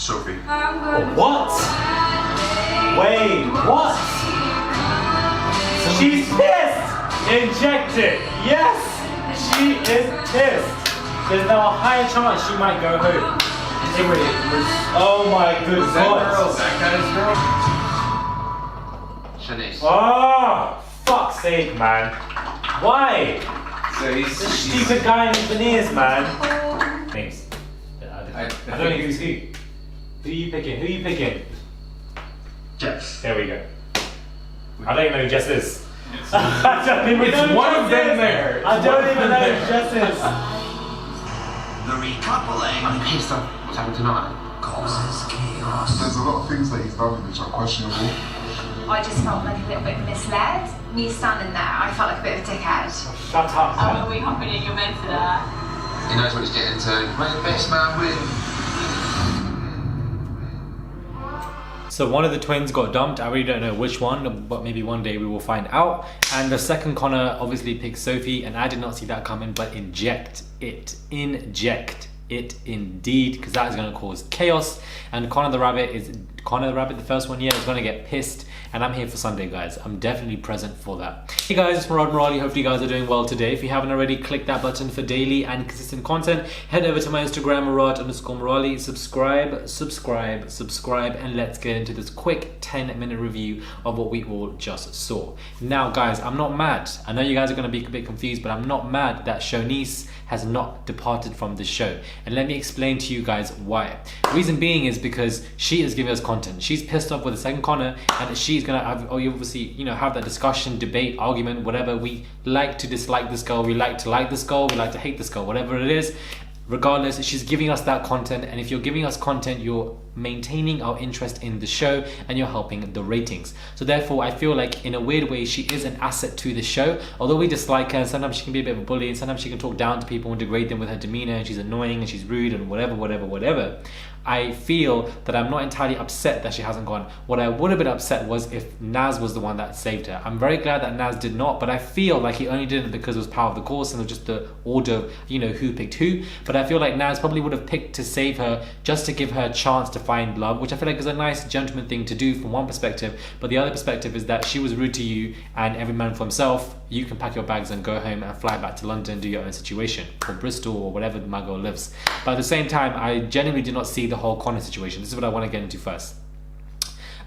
Sophie. What? Wait, what? She's pissed! Injected! Yes! She is pissed! There's now a higher chance she might go home. Oh my good God! That guy's girl? Sianisse. Oh, fuck's sake, man. Why? So he's This stupid guy in the veneers, man. Thanks. I don't know who's who. Who are you picking? Who are you picking? Jess. There we go. I don't even know who Jess is. I don't even know who one Jess of them is. there. I don't even know who Jess is. The recoupling. I'm pissed off. What's happened tonight? Causes chaos. There's a lot of things that he's done which are questionable. I just felt like a little bit misled. Me standing there, I felt like a bit of a dickhead. Shut up, Are we hopping in your bed for that? He knows what he's getting into. May the best man win. So one of the twins got dumped. I really don't know which one, but maybe one day we will find out. And the second Connor obviously picked Sophie, and I did not see that coming, but inject it indeed, because that is going to cause chaos. And Connor the Rabbit, the first one here, is going to get pissed. And I'm here for Sunday, guys. I'm definitely present for that. Hey guys, it's Murad Murali. Hopefully you guys are doing well today. If you haven't already, click that button for daily and consistent content. Head over to my Instagram, Murad_Murali. Subscribe, and let's get into this quick 10-minute review of what we all just saw. Now, guys, I'm not mad. I know you guys are going to be a bit confused, but I'm not mad that Sianisse has not departed from the show. And let me explain to you guys why. The reason being is because she is giving us content. She's pissed off with the second Connor, and she's gonna have, obviously, have that discussion, debate, argument, whatever. We like to dislike this girl, we like to like this girl, we like to hate this girl, whatever it is. Regardless, she's giving us that content, and if you're giving us content, you're maintaining our interest in the show and you're helping the ratings. So therefore, I feel like in a weird way, she is an asset to the show. Although we dislike her, and sometimes she can be a bit of a bully, and sometimes she can talk down to people and degrade them with her demeanor, and she's annoying and she's rude and whatever. I feel that I'm not entirely upset that she hasn't gone. What I would have been upset was if Naz was the one that saved her. I'm very glad that Naz did not, but I feel like he only did it because it was part of the course and it was just the order, who picked who. But I feel like Naz probably would have picked to save her just to give her a chance to find love, which I feel like is a nice gentleman thing to do from one perspective. But the other perspective is that she was rude to you, and every man for himself. You can pack your bags and go home and fly back to London, do your own situation, or Bristol, or wherever my girl lives. But at the same time, I genuinely did not see the whole Connor situation. This is what I want to get into first.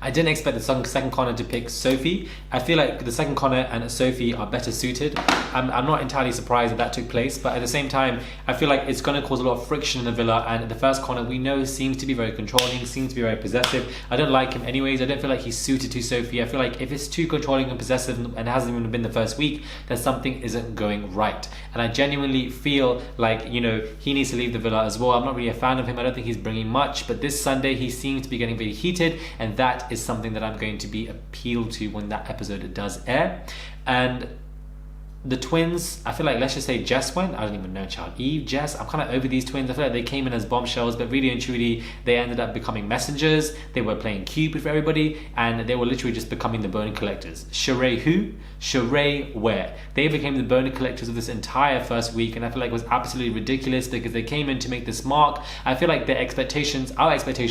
I didn't expect the second Connor to pick Sophie. I feel like the second Connor and Sophie are better suited. I'm not entirely surprised that took place, but at the same time, I feel like it's going to cause a lot of friction in the villa. And the first Connor, we know, seems to be very controlling, seems to be very possessive. I don't like him anyways. I don't feel like he's suited to Sophie. I feel like if it's too controlling and possessive and hasn't even been the first week, then something isn't going right. And I genuinely feel like, he needs to leave the villa as well. I'm not really a fan of him. I don't think he's bringing much, but this Sunday he seems to be getting very heated, and that is something that I'm going to be appealed to when that episode does air. And the twins, I feel like, let's just say Jess went. I don't even know, child. Eve, Jess, I'm kind of over these twins. I feel like they came in as bombshells, but really and truly, they ended up becoming messengers. They were playing Cupid for everybody, and they were literally just becoming the bone collectors. Sheree who? Sheree where? They became the bone collectors of this entire first week, and I feel like it was absolutely ridiculous because they came in to make this mark. I feel like our expectations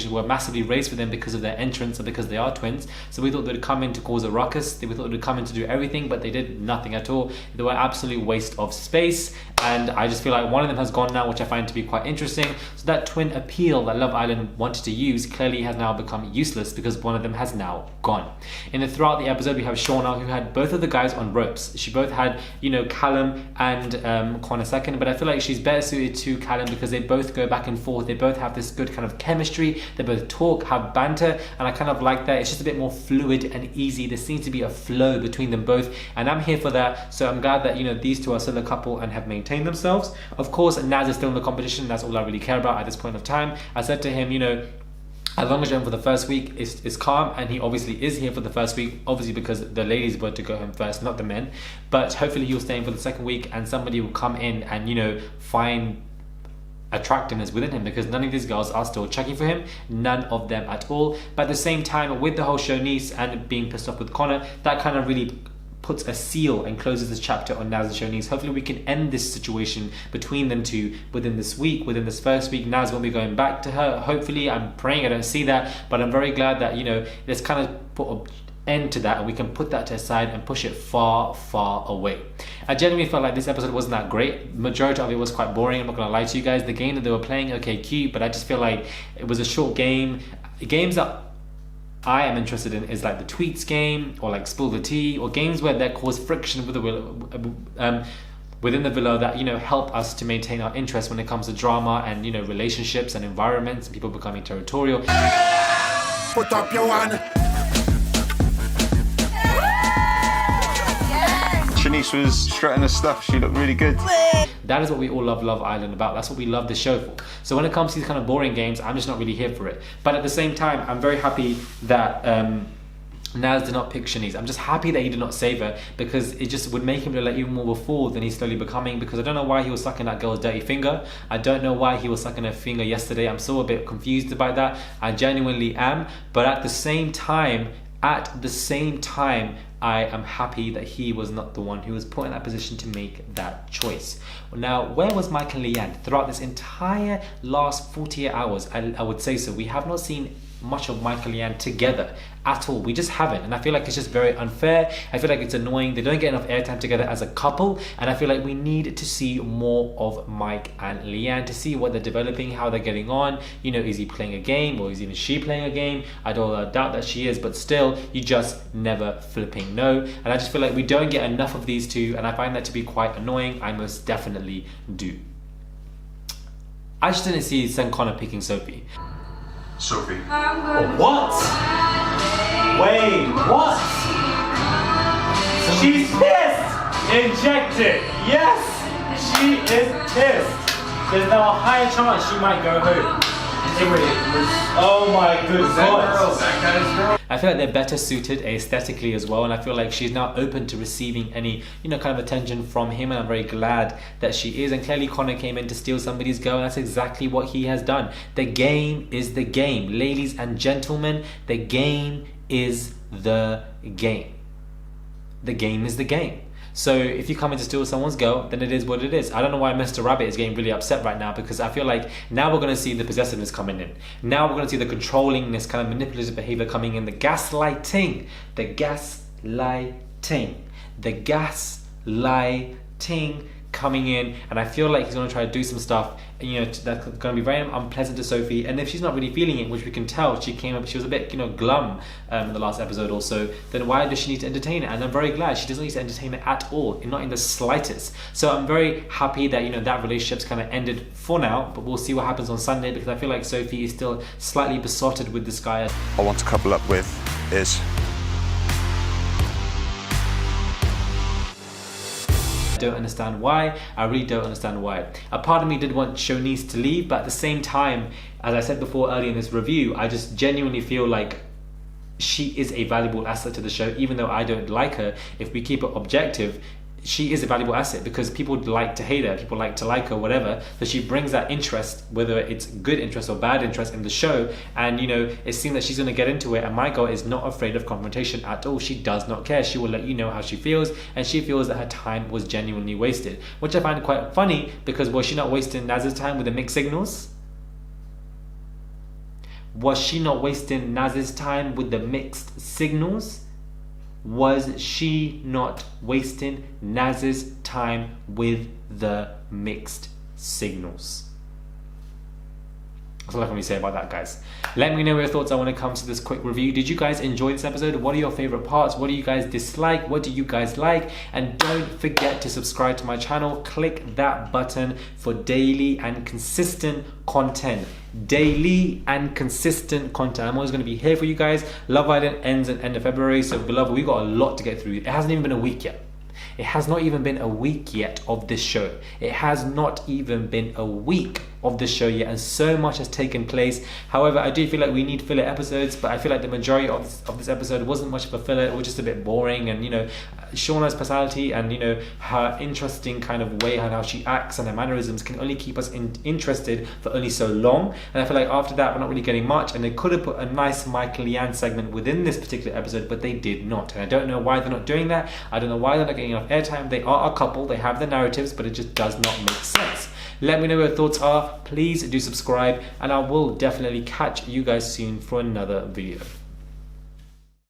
were massively raised for them because of their entrance and because they are twins. So we thought they'd come in to cause a ruckus. We thought they'd come in to do everything, but they did nothing at all. They were an absolute waste of space, and I just feel like one of them has gone now, which I find to be quite interesting. So that twin appeal that Love Island wanted to use clearly has now become useless because one of them has now gone. Throughout the episode, we have Shauna, who had both of the guys on ropes. She both had, Callum and Connor second, but I feel like she's better suited to Callum because they both go back and forth. They both have this good kind of chemistry. They both talk, have banter, and I kind of like that. It's just a bit more fluid and easy. There seems to be a flow between them both, and I'm here for that. So I'm glad that, these two are still a couple and have maintained themselves. Of course, Naz is still in the competition. That's all I really care about at this point of time. I said to him, as long as you're in for the first week, it's calm, and he obviously is here for the first week, obviously because the ladies were to go home first, not the men. But hopefully he'll stay in for the second week, and somebody will come in and, find attractiveness within him, because none of these girls are still checking for him, none of them at all. But at the same time, with the whole Sianisse and being pissed off with Connor, that kind of really puts a seal and closes this chapter on Naz and Sianisse. Hopefully we can end this situation between them two within this week, within this first week. Naz won't be going back to her. Hopefully, I'm praying I don't see that, but I'm very glad that, you know, let's kind of put an end to that and we can put that to the side and push it far, far away. I genuinely felt like this episode wasn't that great. Majority of it was quite boring, I'm not gonna lie to you guys. The game that they were playing, okay, cute, but I just feel like it was a short game. Games that I am interested in is like the tweets game, or like spill the tea, or games where that cause friction with the within the villa that, you know, help us to maintain our interest when it comes to drama and, you know, relationships and environments and people becoming territorial. Put up your one. Sianisse was strutting her stuff. She looked really good. That is what we all love Love Island about. That's what we love the show for. So when it comes to these kind of boring games, I'm just not really here for it. But at the same time, I'm very happy that Naz did not pick Sianisse. I'm just happy that he did not save her, because it just would make him look like even more of a fool than he's slowly becoming, because I don't know why he was sucking that girl's dirty finger. I don't know why he was sucking her finger yesterday. I'm still a bit confused about that. I genuinely am. But at the same time, I am happy that he was not the one who was put in that position to make that choice. Now, where was Mike and Leanne throughout this entire last 48 hours? I would say so. We have not seen much of Mike and Leanne together at all. We just haven't, and I feel like it's just very unfair. I feel like it's annoying. They don't get enough airtime together as a couple, and I feel like we need to see more of Mike and Leanne to see what they're developing, how they're getting on. You know, is he playing a game, or is even she playing a game? I don't doubt that she is, but still, you just never flipping know. And I just feel like we don't get enough of these two, and I find that to be quite annoying. I most definitely do. I just didn't see Sen Connor picking Sophie. Sophie. What? Wait, what? She's pissed! Injected! Yes! She is pissed! There's now a higher chance she might go home. Oh my good God. I feel like they're better suited aesthetically as well, and I feel like she's now open to receiving any, you know, kind of attention from him, and I'm very glad that she is. And clearly Connor came in to steal somebody's girl, and that's exactly what he has done. The game is the game. Ladies and gentlemen, the game is the game. The game is the game. So if you come in to steal someone's girl, then it is what it is. I don't know why Mr. Rabbit is getting really upset right now, because I feel like now we're going to see the possessiveness coming in. Now we're going to see the controllingness, kind of manipulative behavior coming in. The gaslighting. The gaslighting. The gaslighting coming in, and I feel like he's going to try to do some stuff, you know, that's going to be very unpleasant to Sophie. And if she's not really feeling it, which we can tell, she was a bit, you know, glum in the last episode also, then why does she need to entertain it? And I'm very glad she doesn't need to entertain it at all, not in the slightest. So I'm very happy that, you know, that relationship's kind of ended for now, but we'll see what happens on Sunday, because I feel like Sophie is still slightly besotted with this guy. I want to couple up with is Don't understand why. I really don't understand why. A part of me did want Sianisse to leave, but at the same time, as I said before earlier in this review, I just genuinely feel like she is a valuable asset to the show. Even though I don't like her, if we keep it objective, she is a valuable asset, because people like to hate her, people like to like her, whatever. So she brings that interest, whether it's good interest or bad interest in the show. And, you know, it seems that she's going to get into it. And my girl is not afraid of confrontation at all. She does not care. She will let you know how she feels. And she feels that her time was genuinely wasted, which I find quite funny, because was she not wasting Naz's time with the mixed signals? Was she not wasting Naz's time with the mixed signals? Was she not wasting Naz's time with the mixed signals? That's all I can really say about that, guys. Let me know your thoughts on when it comes to this quick review. Did you guys enjoy this episode? What are your favorite parts? What do you guys dislike? What do you guys like? And don't forget to subscribe to my channel. Click that button for daily and consistent content. Daily and consistent content. I'm always going to be here for you guys. Love Island ends at the end of February, so beloved, we've got a lot to get through. It hasn't even been a week yet. It has not even been a week yet of this show. It has not even been a week of this show yet, and so much has taken place. However, I do feel like we need filler episodes, but I feel like the majority of this episode wasn't much of a filler. It was just a bit boring, and, you know, Shauna's personality and, you know, her interesting kind of way and how she acts and her mannerisms can only keep us interested for only so long. And I feel like after that we're not really getting much, and they could have put a nice Michael Leanne segment within this particular episode, but they did not. And I don't know why they're not doing that. I don't know why they're not getting enough airtime. They are a couple, they have the narratives, but it just does not make sense. Let me know what your thoughts are. Please do subscribe, and I will definitely catch you guys soon for another video.